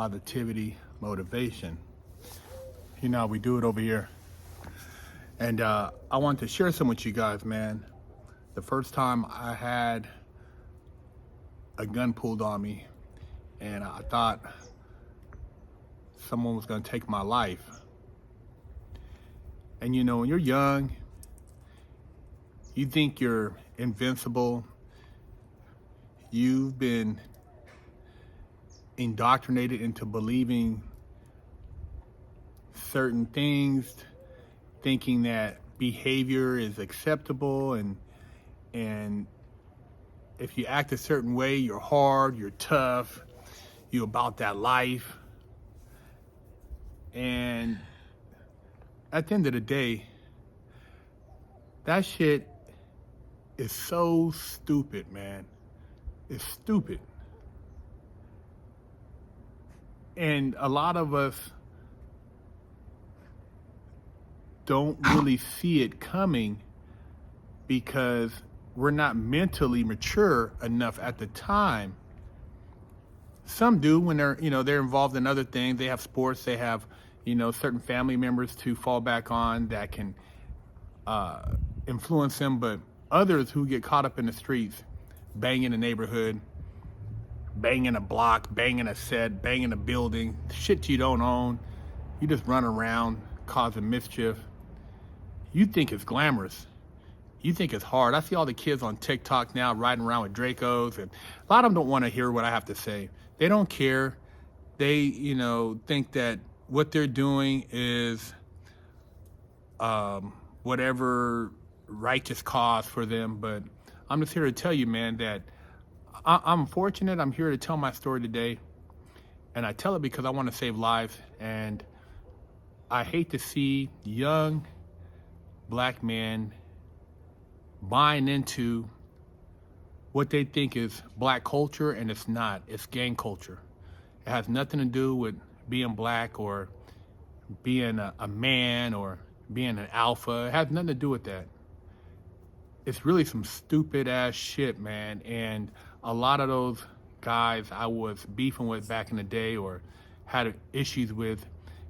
positivity, motivation. You know, we do it over here. And I want to share some with you guys, man. The first time I had a gun pulled on me and I thought someone was going to take my life. And you know, when you're young, you think you're invincible. You've been indoctrinated into believing certain things, thinking that behavior is acceptable, and if you act a certain way, you're hard, you're tough, you're about that life. And at the end of the day, that shit is so stupid, man. It's stupid. And a lot of us don't really see it coming because we're not mentally mature enough at the time. Some do when they're involved in other things. They have sports, they have, certain family members to fall back on that can influence them. But others who get caught up in the streets, banging the neighborhood, banging a block, banging a set, banging a building, shit you don't own. You just run around causing mischief. You think it's glamorous. You think it's hard. I see all the kids on TikTok now riding around with Dracos, and a lot of them don't want to hear what I have to say. They don't care. They, think that what they're doing is whatever righteous cause for them. But I'm just here to tell you, man, that I'm fortunate. I'm here to tell my story today. And I tell it because I want to save lives. And I hate to see young black men buying into what they think is black culture, and it's not. It's gang culture. It has nothing to do with being black or being a man or being an alpha. It has nothing to do with that. It's really some stupid ass shit, man. And a lot of those guys I was beefing with back in the day or had issues with,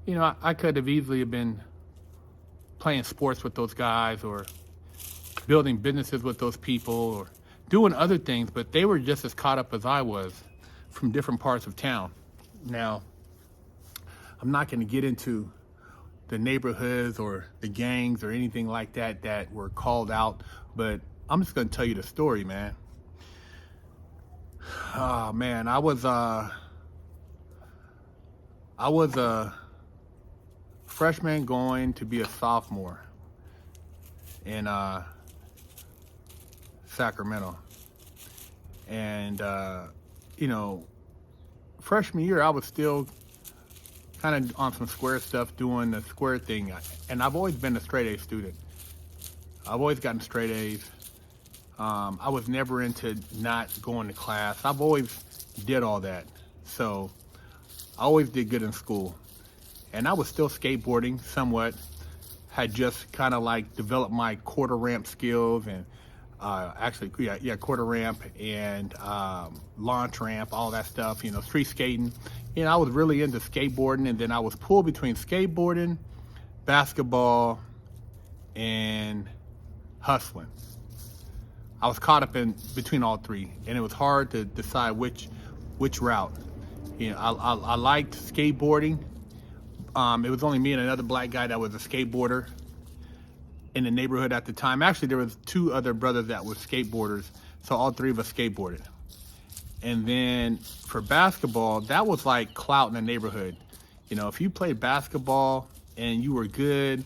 I could have easily been playing sports with those guys or building businesses with those people or doing other things, but they were just as caught up as I was from different parts of town. Now, I'm not going to get into the neighborhoods or the gangs or anything like that that were called out, but I'm just going to tell you the story, man. Oh, man, I was a freshman going to be a sophomore in Sacramento. And, freshman year, I was still kind of on some square stuff, doing the square thing. And I've always been a straight A student. I've always gotten straight A's. I was never into not going to class. I've always did all that. So I always did good in school. And I was still skateboarding somewhat. Had just kind of like developed my quarter ramp skills and quarter ramp and launch ramp, all that stuff, street skating. I was really into skateboarding, and then I was pulled between skateboarding, basketball, and hustling. I was caught up in between all three, and it was hard to decide which route. I liked skateboarding. It was only me and another black guy that was a skateboarder in the neighborhood at the time. Actually, there was two other brothers that were skateboarders, so all three of us skateboarded. And then for basketball, that was like clout in the neighborhood. If you played basketball and you were good,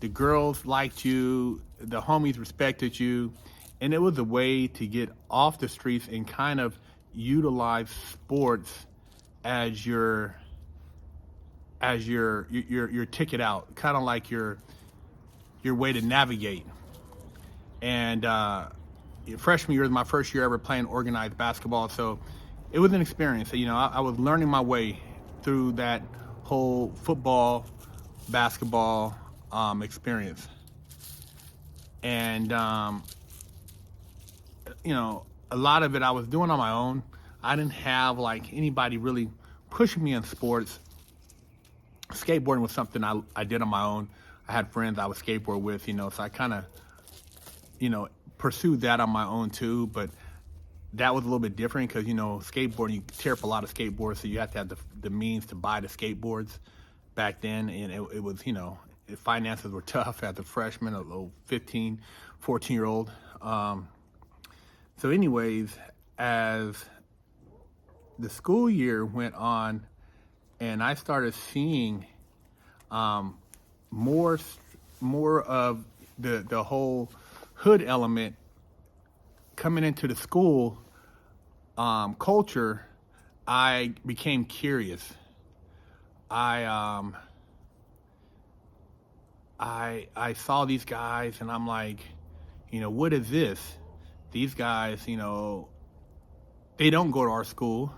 the girls liked you, the homies respected you, and it was a way to get off the streets and kind of utilize sports as your ticket out, kind of like your way to navigate. And freshman year was my first year ever playing organized basketball, so it was an experience. I was learning my way through that whole football, basketball experience. And a lot of it I was doing on my own. I didn't have like anybody really pushing me in sports. Skateboarding was something I did on my own. I had friends I would skateboard with, so I kind of, pursued that on my own too. But that was a little bit different because, skateboarding, you tear up a lot of skateboards, so you have to have the means to buy the skateboards back then. And it was, finances were tough as a freshman, a little 15, 14-year-old. So anyways, as the school year went on and I started seeing more of the whole hood element coming into the school culture, I became curious. I saw these guys and I'm like, what is this? These guys, they don't go to our school.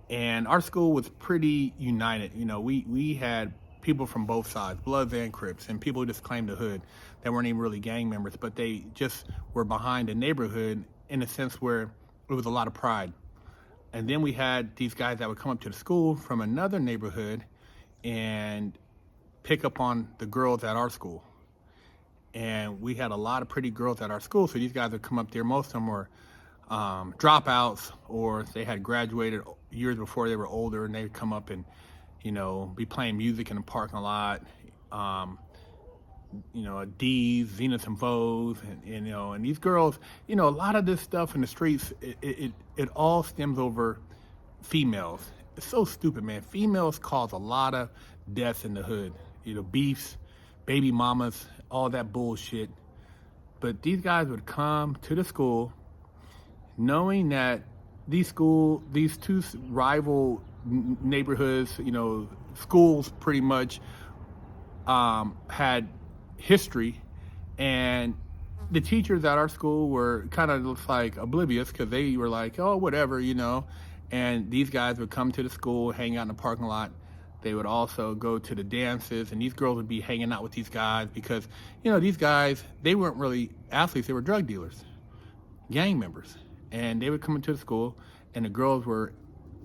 And our school was pretty united. We had people from both sides, Bloods and Crips, and people who just claimed the hood that weren't even really gang members, but they just were behind the neighborhood in a sense where it was a lot of pride. And then we had these guys that would come up to the school from another neighborhood and pick up on the girls at our school. And we had a lot of pretty girls at our school, so these guys would come up there. Most of them were dropouts, or they had graduated years before they were older, and they would come up and, be playing music in the parking lot. D's, Zenith and Vo's, and these girls, a lot of this stuff in the streets, it all stems over females. It's so stupid, man. Females cause a lot of deaths in the hood. Beefs, baby mamas, all that bullshit. But these guys would come to the school knowing that these two rival neighborhoods, schools pretty much had history, and the teachers at our school were kind of like oblivious because they were like, oh, whatever, and these guys would come to the school, hang out in the parking lot. They would also go to the dances, and these girls would be hanging out with these guys because, these guys, they weren't really athletes, they were drug dealers, gang members. And they would come into the school, and the girls were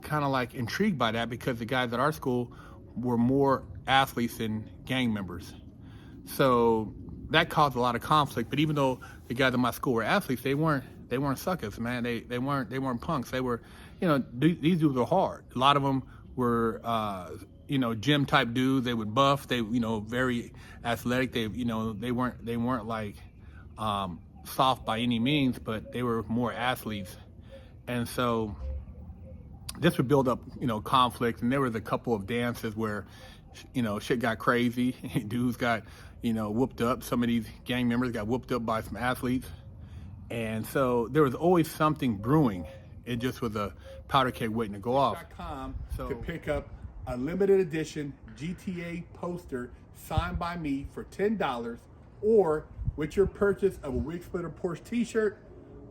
kind of like intrigued by that because the guys at our school were more athletes than gang members. So that caused a lot of conflict. But even though the guys at my school were athletes, they weren't suckers, man. They weren't punks. They were, these dudes were hard. A lot of them were, gym type dudes. They would buff. They, very athletic. They, they weren't like soft by any means, but they were more athletes. And so this would build up, conflict. And there was a couple of dances where, shit got crazy. Dudes got, whooped up. Some of these gang members got whooped up by some athletes. And so there was always something brewing. It just was a powder keg waiting to go off. To pick up a limited edition GTA poster signed by me for $10, or with your purchase of a Wig Splitter Porsche t-shirt,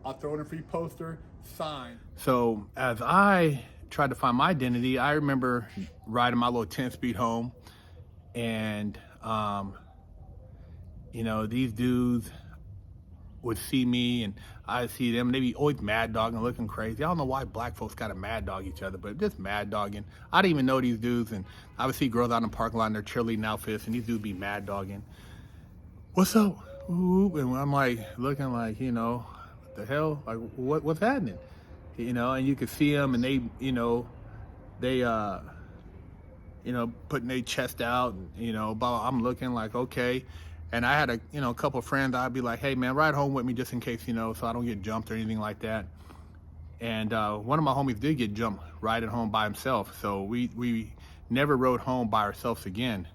I'll throw in a free poster signed. So as I tried to find my identity, I remember riding my little 10-speed home, and these dudes would see me and I see them. They'd be always mad dogging, looking crazy. I don't know why black folks gotta mad dog each other, but just mad dogging. I didn't even know these dudes, and I would see girls out in the parking lot in their cheerleading outfits, and these dudes be mad dogging. What's up? Ooh, and I'm like looking like, what the hell? Like what's happening? And you could see them, and they putting their chest out, I'm looking like, okay. And I had a couple of friends. I'd be like, hey man, ride home with me just in case, so I don't get jumped or anything like that. And one of my homies did get jumped riding home by himself. So we never rode home by ourselves again.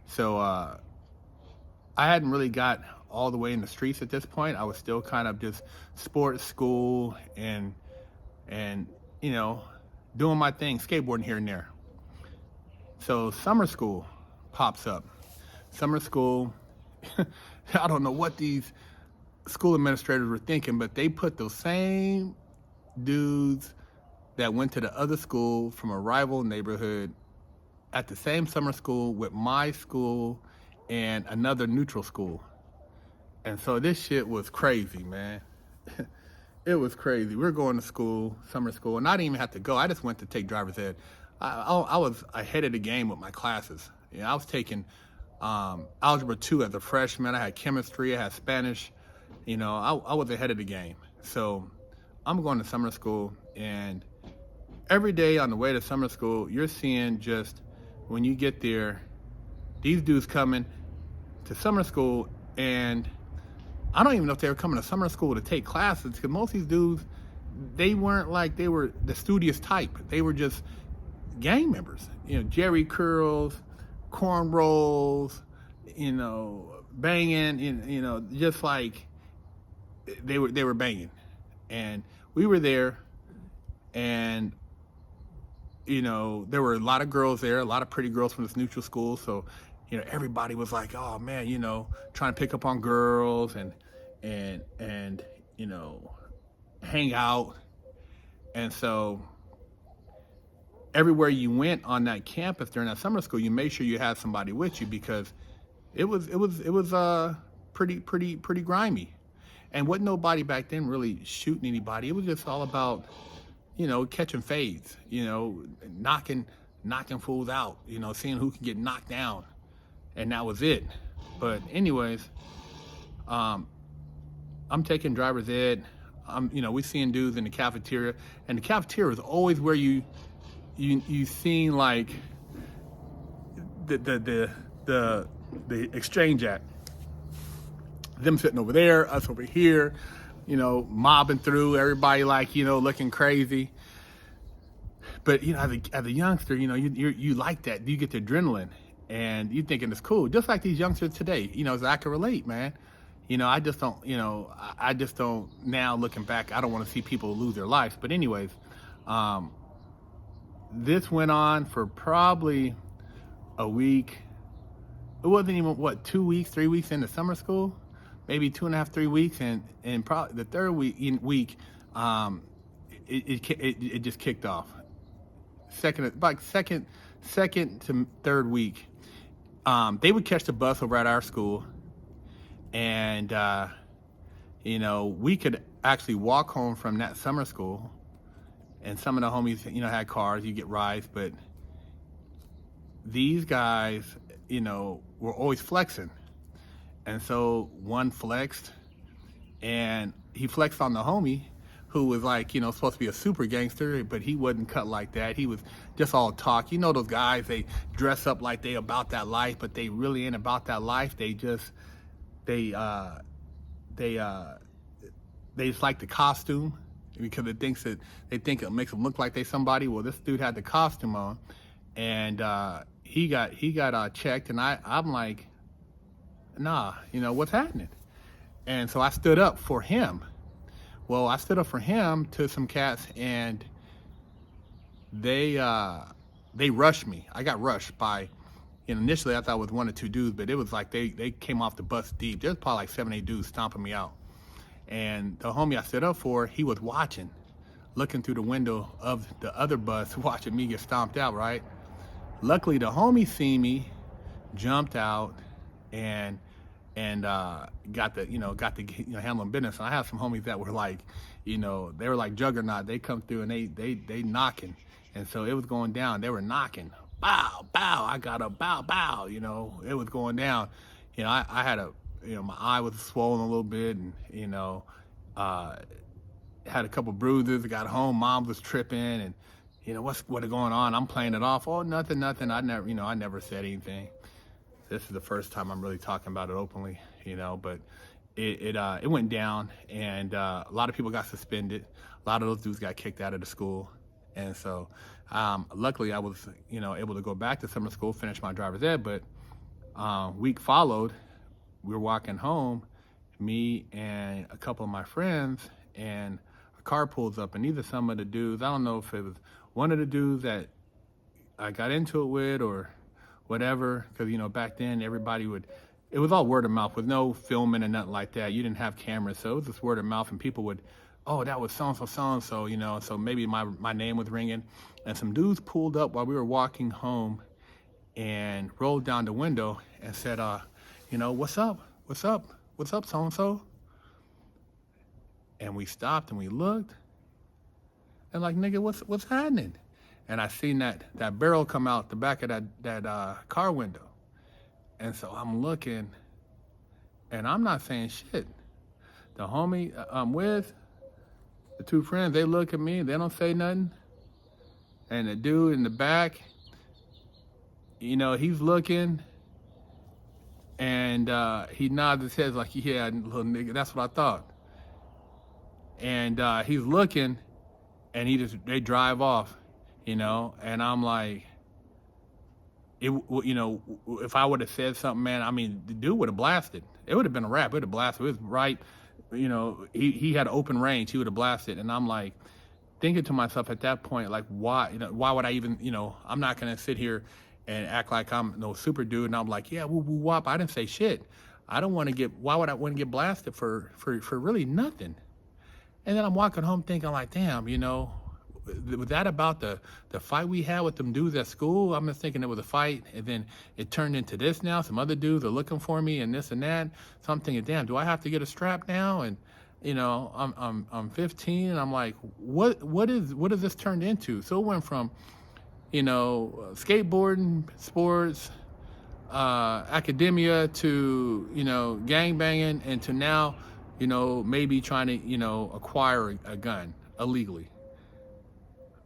So I hadn't really got all the way in the streets at this point. I was still kind of just sports, school, and doing my thing, skateboarding here and there. So summer school pops up. Summer school, I don't know what these school administrators were thinking, but they put those same dudes that went to the other school from a rival neighborhood at the same summer school with my school and another neutral school. And so this shit was crazy, man. It was crazy. We were going to school, summer school, and I didn't even have to go. I just went to take driver's ed. I was ahead of the game with my classes. I was taking Algebra 2 as a freshman. I had chemistry, I had Spanish. I was ahead of the game. So I'm going to summer school, and every day on the way to summer school, you're seeing just, when you get there, these dudes coming to summer school, and I don't even know if they were coming to summer school to take classes, because most of these dudes, they weren't like they were the studious type. They were just gang members. Jerry curls, cornrows, banging, just like they were banging. And we were there, and there were a lot of girls there, a lot of pretty girls from this neutral school. So, everybody was like, oh man, trying to pick up on girls and hang out. And so everywhere you went on that campus during that summer school, you made sure you had somebody with you, because it was pretty grimy. And wasn't nobody back then really shooting anybody. It was just all about, catching fades, knocking fools out, seeing who can get knocked down. And that was it. But anyways, I'm taking driver's ed. We seeing dudes in the cafeteria, and the cafeteria is always where you seen like the exchange at. Them sitting over there, us over here, mobbing through, everybody like, looking crazy. But as a youngster, you like that. You get the adrenaline, and you thinking it's cool. Just like these youngsters today, as I can relate, man. I just don't, now looking back, I don't want to see people lose their lives. But anyways, this went on for probably a week. It wasn't even, 2 weeks, 3 weeks into summer school, maybe 2.5, 3 weeks. And probably the third week, it just kicked off. Second to third week, they would catch the bus over at our school. And, we could actually walk home from that summer school, and some of the homies, had cars, you get rides, but these guys, were always flexing. And so one flexed, and he flexed on the homie who was like, supposed to be a super gangster, but he wasn't cut like that. He was just all talk. Those guys, they dress up like they about that life, but they really ain't about that life. They just like the costume, because they think it makes them look like they somebody. Well, this dude had the costume on, and he got checked, and I'm like, nah, what's happening? And so I stood up for him. Well, I stood up for him to some cats, and they rushed me. I got rushed by. Initially I thought it was 1 or 2 dudes, but it was like they came off the bus deep. There's probably like 7, 8 dudes stomping me out. And the homie I stood up for, he was watching, looking through the window of the other bus, watching me get stomped out, right? Luckily, the homie seen me, jumped out, and got the handling business. And I have some homies that were like, they were like juggernaut. They come through and they knocking. And so it was going down. They were knocking. Bow, bow, I got a bow, bow, it was going down. I had my eye was swollen a little bit, and, had a couple bruises. I got home, mom was tripping, and, what's going on? I'm playing it off. Oh, nothing. I never said anything. This is the first time I'm really talking about it openly, but it went down, and a lot of people got suspended. A lot of those dudes got kicked out of the school. And so, luckily I was, able to go back to summer school, finish my driver's ed, but week followed, we were walking home, me and a couple of my friends, and a car pulls up, and these are some of the dudes. I don't know if it was one of the dudes that I got into it with or whatever, because, back then it was all word of mouth with no filming and nothing like that. You didn't have cameras, so it was just word of mouth, and people would, oh, that was so-and-so, so maybe my name was ringing. And some dudes pulled up while we were walking home and rolled down the window and said, what's up, so-and-so? And we stopped and we looked, and like, nigga, what's happening? and I seen that barrel come out the back of that car window. And so I'm looking, and I'm not saying shit. The homie I'm with, the two friends, they look at me, they don't say nothing. And the dude in the back, you know, he's looking, and he nods his head like, yeah, little nigga, that's what I thought. And he's looking, and they drive off, you know, and I'm like, you know, if I would have said something, man, I mean, the dude would have blasted. It would have been a wrap. It would have blasted. It was right, you know, he had open range. He would have blasted. And I'm like, thinking to myself at that point, like, why, you know, why would I even, you know, I'm not going to sit here and act like I'm no super dude. And I'm like, yeah, woo woo wop. I didn't say shit. I don't want to why would I want to get blasted for really nothing? And then I'm walking home thinking like, damn, you know, was that about the fight we had with them dudes at school? I'm just thinking it was a fight, and then it turned into this now. Some other dudes are looking for me and this and that. So I'm thinking, damn, do I have to get a strap now? And you know, I'm 15, and I'm like, what has this turned into? So it went from, you know, skateboarding, sports, academia, to, you know, gang banging, and to now, you know, maybe trying to, you know, acquire a gun illegally.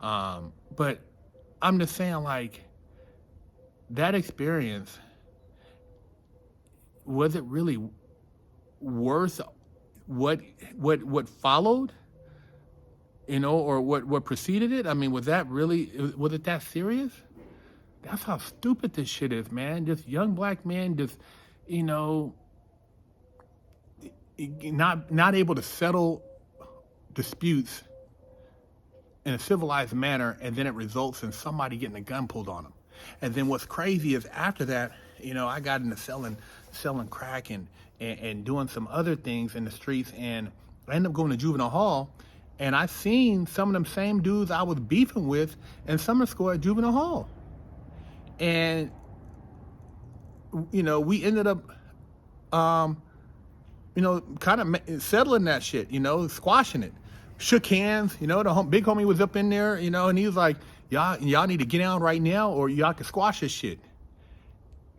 But I'm just saying, like, that experience, was it really worth what followed, you know, or what preceded it? I mean, was it that serious? That's how stupid this shit is, man. This young black man just, you know, not able to settle disputes in a civilized manner, and then it results in somebody getting a gun pulled on them. And then what's crazy is after that, you know, I got into selling crack and doing some other things in the streets, and I ended up going to juvenile hall, and I seen some of them same dudes I was beefing with in summer school at juvenile hall. And, you know, we ended up, you know, kind of settling that shit, you know, squashing it. Shook hands, you know, the big homie was up in there, you know, and he was like, y'all need to get out right now, or y'all can squash this shit.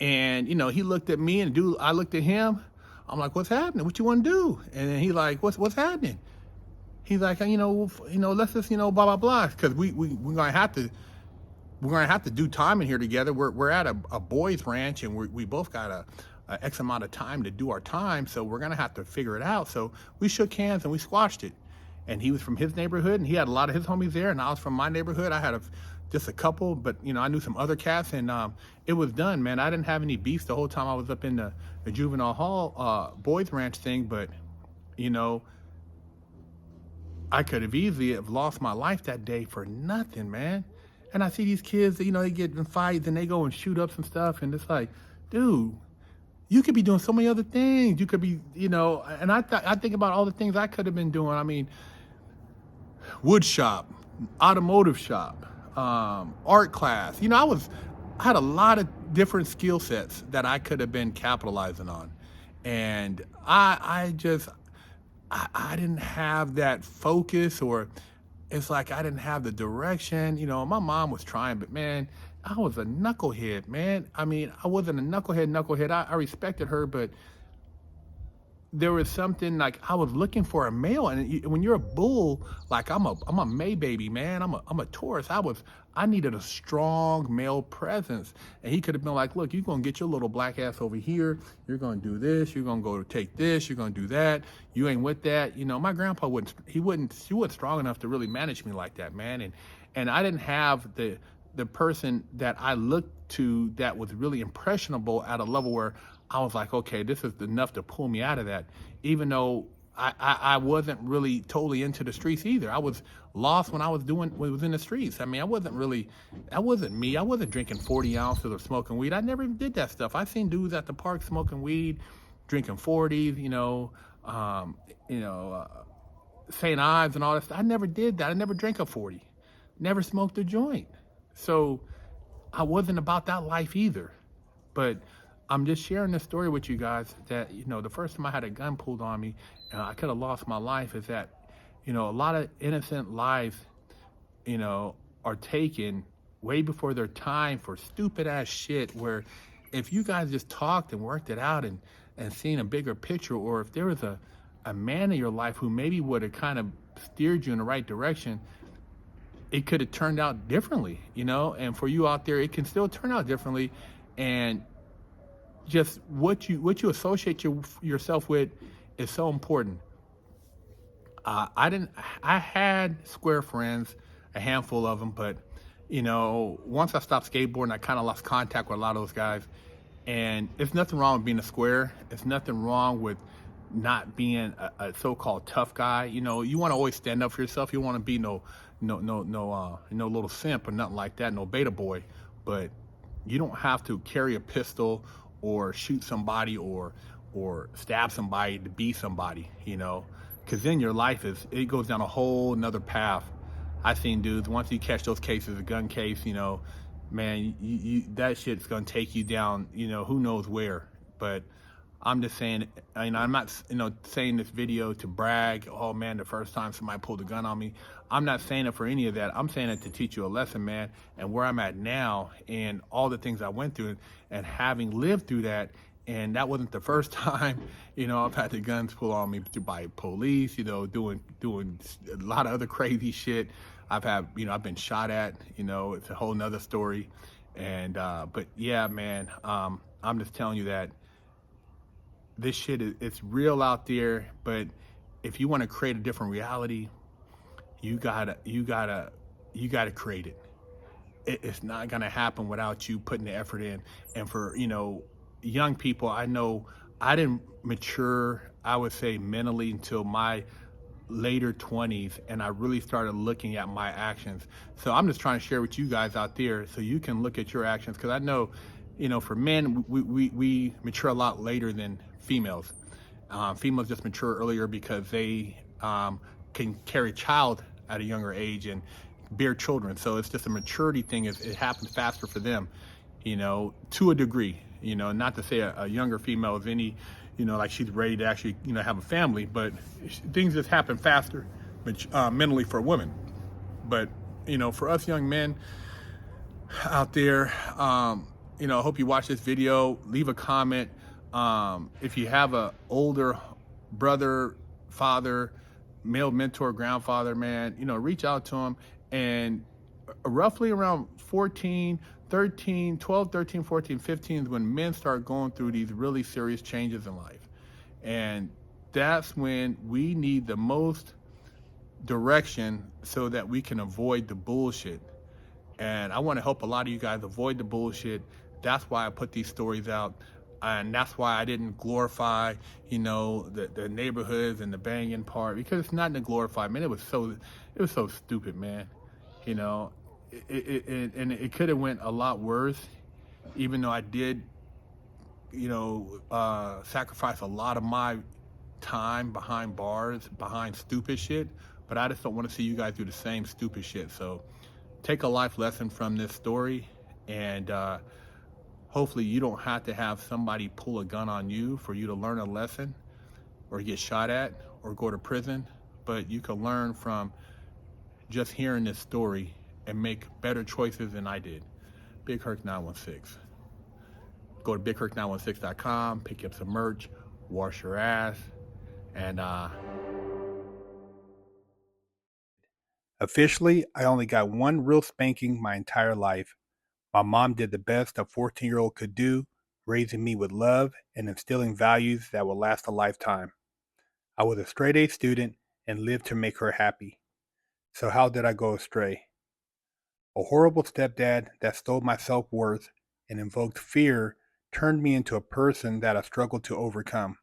And, you know, he looked at me, and I looked at him. I'm like, what's happening? What you want to do? And then he like, what's happening? He's like, you know, let's just, you know, blah, blah, blah. Cause we're going to have to do time in here together. We're at a boys ranch, and we both got a X amount of time to do our time. So we're going to have to figure it out. So we shook hands and we squashed it. And he was from his neighborhood, and he had a lot of his homies there, and I was from my neighborhood. I had just a couple, but, you know, I knew some other cats, and it was done, man. I didn't have any beefs the whole time I was up in the juvenile hall boys ranch thing, but, you know, I could have easily have lost my life that day for nothing, man. And I see these kids, you know, they get in fights and they go and shoot up some stuff, and it's like, dude, you could be doing so many other things. You could be, you know, and I think about all the things I could have been doing. I mean, wood shop, automotive shop, art class. You know, I had a lot of different skill sets that I could have been capitalizing on. And I didn't have that focus, or it's like I didn't have the direction. You know, my mom was trying, but man, I was a knucklehead, man. I mean, I wasn't a knucklehead. I respected her, but there was something like I was looking for a male, and when you're a bull, like I'm a May baby, man. I'm a Taurus. I needed a strong male presence, and he could have been like, look, you're gonna get your little black ass over here. You're gonna do this. You're gonna go take this. You're gonna do that. You ain't with that. You know, my grandpa she wasn't strong enough to really manage me like that, man. And I didn't have the person that I looked to that was really impressionable at a level where I was like, okay, this is enough to pull me out of that. Even though I wasn't really totally into the streets either. I was lost when I was in the streets. I mean, that wasn't me. I wasn't drinking 40 ounces or smoking weed. I never even did that stuff. I seen dudes at the park smoking weed, drinking 40s, St. Ives and all that stuff. I never did that. I never drank a 40, never smoked a joint. So I wasn't about that life either. But I'm just sharing this story with you guys that, you know, the first time I had a gun pulled on me and I could have lost my life is that, you know, a lot of innocent lives, you know, are taken way before their time for stupid ass shit where if you guys just talked and worked it out and seen a bigger picture, or if there was a man in your life who maybe would have kind of steered you in the right direction, it could have turned out differently, you know? And for you out there, it can still turn out differently. And just what you associate yourself with is so important. I had square friends, a handful of them, but you know, once I stopped skateboarding, I kind of lost contact with a lot of those guys. And it's nothing wrong with being a square. It's nothing wrong with not being a so-called tough guy. You know, you want to always stand up for yourself. You want to be no little simp or nothing like that, no beta boy. But you don't have to carry a pistol or shoot somebody or stab somebody to be somebody, you know, because then your life it goes down a whole nother path. I've seen dudes, once you catch those cases, a gun case, you know, man, that shit's gonna take you down, you know, who knows where. But I'm just saying, you know, I'm not, you know, saying this video to brag. Oh man, the first time somebody pulled a gun on me. I'm not saying it for any of that. I'm saying it to teach you a lesson, man, and where I'm at now, and all the things I went through, and having lived through that. And that wasn't the first time, you know, I've had the guns pulled on me by police, you know, doing a lot of other crazy shit. I've had, you know, I've been shot at, you know, it's a whole nother story. And, but yeah, man, I'm just telling you that this shit it's real out there, but if you want to create a different reality, you gotta create it. It's not gonna happen without you putting the effort in. And for, you know, young people, I know I didn't mature, I would say, mentally until my later 20s, and I really started looking at my actions. So I'm just trying to share with you guys out there so you can look at your actions, because I know, you know, for men, we mature a lot later than females. Females just mature earlier because they can carry a child at a younger age and bear children. So it's just a maturity thing. It happens faster for them, you know, to a degree. You know, not to say a younger female is any, you know, like she's ready to actually, you know, have a family, but things just happen faster mentally for women. But, you know, for us young men out there, you know, I hope you watch this video, leave a comment. If you have a older brother, father, male mentor, grandfather, man, you know, reach out to him. And roughly around 14, 13, 12, 13, 14, 15 is when men start going through these really serious changes in life. And that's when we need the most direction so that we can avoid the bullshit. And I want to help a lot of you guys avoid the bullshit. That's why I put these stories out. And that's why I didn't glorify, you know, the neighborhoods and the banging part, because it's not to glorify, man. It was so stupid, man. You know, it could have went a lot worse, even though I did, you know, sacrifice a lot of my time behind bars, behind stupid shit. But I just don't want to see you guys do the same stupid shit. So take a life lesson from this story, and hopefully you don't have to have somebody pull a gun on you for you to learn a lesson or get shot at or go to prison. But you can learn from just hearing this story and make better choices than I did. BigHerc916. Go to BigHerc916.com, pick up some merch, wash your ass, and Officially, I only got one real spanking my entire life. My mom did the best a 14-year-old could do, raising me with love and instilling values that will last a lifetime. I was a straight A student and lived to make her happy. So how did I go astray? A horrible stepdad that stole my self-worth and invoked fear turned me into a person that I struggled to overcome.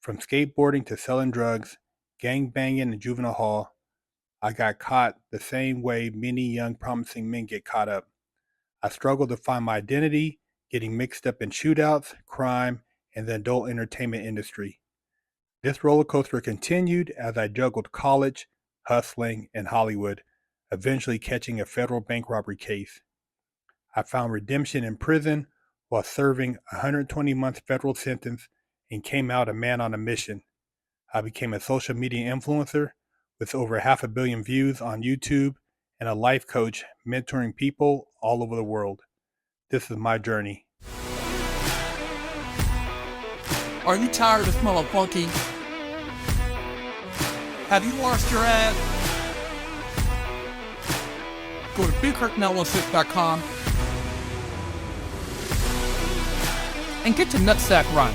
From skateboarding to selling drugs, gang banging in juvenile hall, I got caught the same way many young promising men get caught up. I struggled to find my identity, getting mixed up in shootouts, crime, and the adult entertainment industry. This roller coaster continued as I juggled college, hustling, and Hollywood, eventually catching a federal bank robbery case. I found redemption in prison while serving a 120-month federal sentence and came out a man on a mission. I became a social media influencer with over 500 million views on YouTube and a life coach mentoring people all over the world. This is my journey. Are you tired of smelling funky? Have you lost your ad? Go to BigHerc916.com and get your nutsack run.